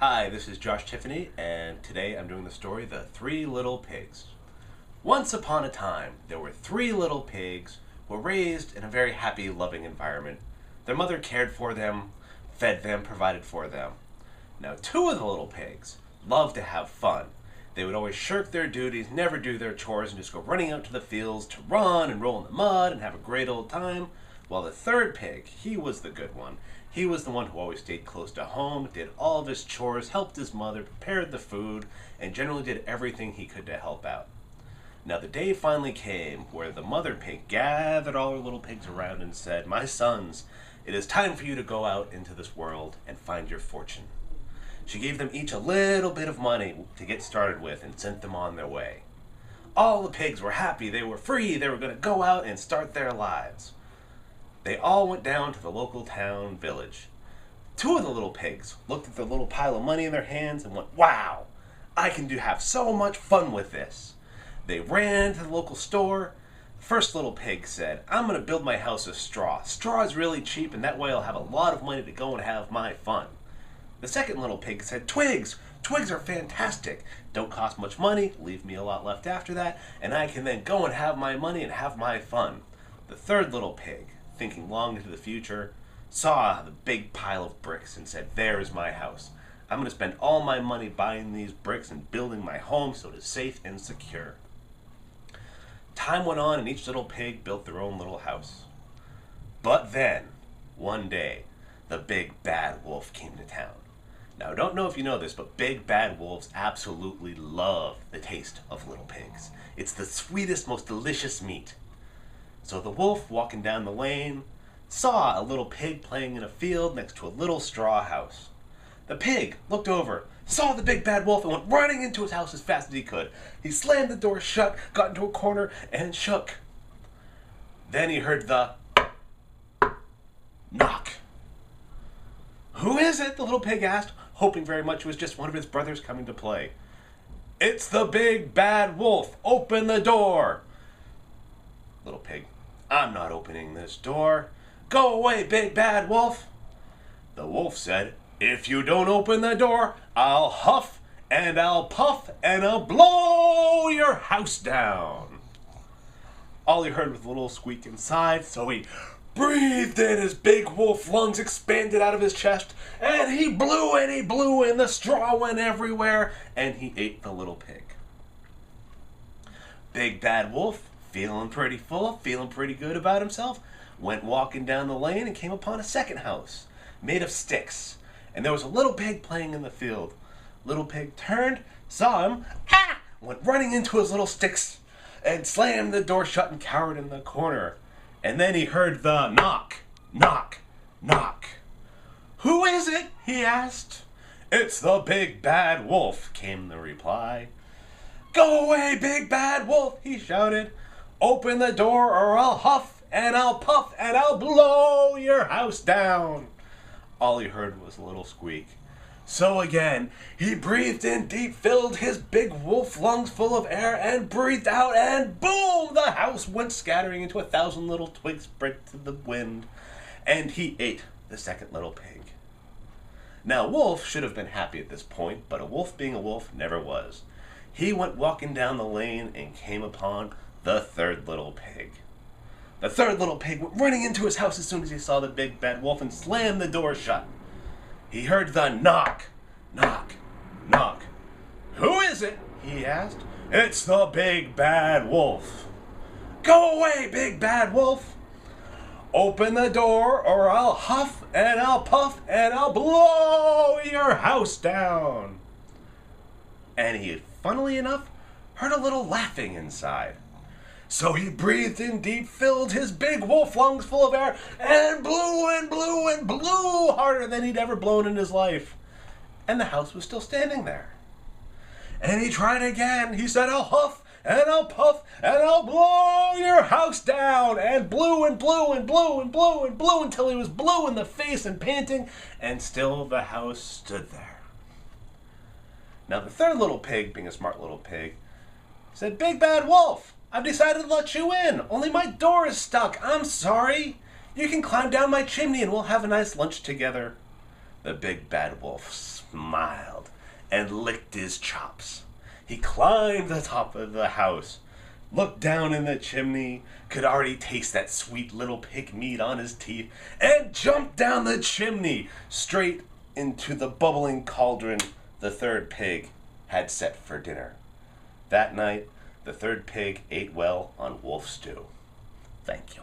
Hi, this is Josh Tiffany, and today I'm doing the story The Three Little Pigs. Once upon a time, there were three little pigs who were raised in a very happy, loving environment. Their mother cared for them, fed them, provided for them. Now, two of the little pigs loved to have fun. They would always shirk their duties, never do their chores, and just go running out to the fields to run and roll in the mud and have a great old time. While the third pig, he was the good one. He was the one who always stayed close to home, did all of his chores, helped his mother, prepared the food, and generally did everything he could to help out. Now the day finally came where the mother pig gathered all her little pigs around and said, "My sons, it is time for you to go out into this world and find your fortune." She gave them each a little bit of money to get started with and sent them on their way. All the pigs were happy, they were free, they were going to go out and start their lives. They all went down to the local town village. Two of the little pigs looked at the little pile of money in their hands and went, "Wow, I can have so much fun with this." They ran to the local store. The first little pig said, "I'm going to build my house of straw. Straw is really cheap, and that way I'll have a lot of money to go and have my fun." The second little pig said, "Twigs! Twigs are fantastic. Don't cost much money, leave me a lot left after that, and I can then go and have my money and have my fun." The third little pig, thinking long into the future, saw the big pile of bricks and said, "There is my house. I'm going to spend all my money buying these bricks and building my home so it is safe and secure." Time went on and each little pig built their own little house. But then, one day, the big bad wolf came to town. Now, I don't know if you know this, but big bad wolves absolutely love the taste of little pigs. It's the sweetest, most delicious meat. So the wolf, walking down the lane, saw a little pig playing in a field next to a little straw house. The pig looked over, saw the big bad wolf, and went running into his house as fast as he could. He slammed the door shut, got into a corner, and shook. Then he heard the knock. "Who is it?" the little pig asked, hoping very much it was just one of his brothers coming to play. "It's the big bad wolf. Open the door." Little pig, "I'm not opening this door. Go away, big bad wolf." The wolf said, "If you don't open the door, I'll huff and I'll puff and I'll blow your house down." All he heard was a little squeak inside, so he breathed in. His big wolf lungs expanded out of his chest, and he blew and the straw went everywhere, and he ate the little pig. Big bad wolf, feeling pretty full, feeling pretty good about himself, went walking down the lane and came upon a second house made of sticks. And there was a little pig playing in the field. Little pig turned, saw him, went running into his little sticks and slammed the door shut and cowered in the corner. And then he heard the knock, knock, knock. "Who is it?" he asked. "It's the big bad wolf," came the reply. "Go away, big bad wolf," he shouted. "Open the door or I'll huff and I'll puff and I'll blow your house down." All he heard was a little squeak. So again, he breathed in deep, filled his big wolf lungs full of air, and breathed out, and boom! The house went scattering into 1,000 little twigs spread to the wind, and he ate the second little pig. Now, Wolf should have been happy at this point, but a wolf being a wolf never was. He went walking down the lane and came upon the third little pig. The third little pig went running into his house as soon as he saw the big bad wolf and slammed the door shut. He heard the knock, knock, knock. "Who is it?" he asked. "It's the big bad wolf." "Go away, big bad wolf." "Open the door or I'll huff and I'll puff and I'll blow your house down." And he, funnily enough, heard a little laughing inside. So he breathed in deep, filled his big wolf lungs full of air, and blew and blew and blew harder than he'd ever blown in his life. And the house was still standing there. And he tried again. He said, "I'll huff and I'll puff and I'll blow your house down," and blew and blew and blew and blew and blew until he was blue in the face and panting, and still the house stood there. Now the third little pig, being a smart little pig, said, "Big bad wolf, I've decided to let you in, only my door is stuck. I'm sorry. You can climb down my chimney and we'll have a nice lunch together." The big bad wolf smiled and licked his chops. He climbed the top of the house, looked down in the chimney, could already taste that sweet little pig meat on his teeth, and jumped down the chimney straight into the bubbling cauldron the third pig had set for dinner. That night, the third pig ate well on wolf stew. Thank you.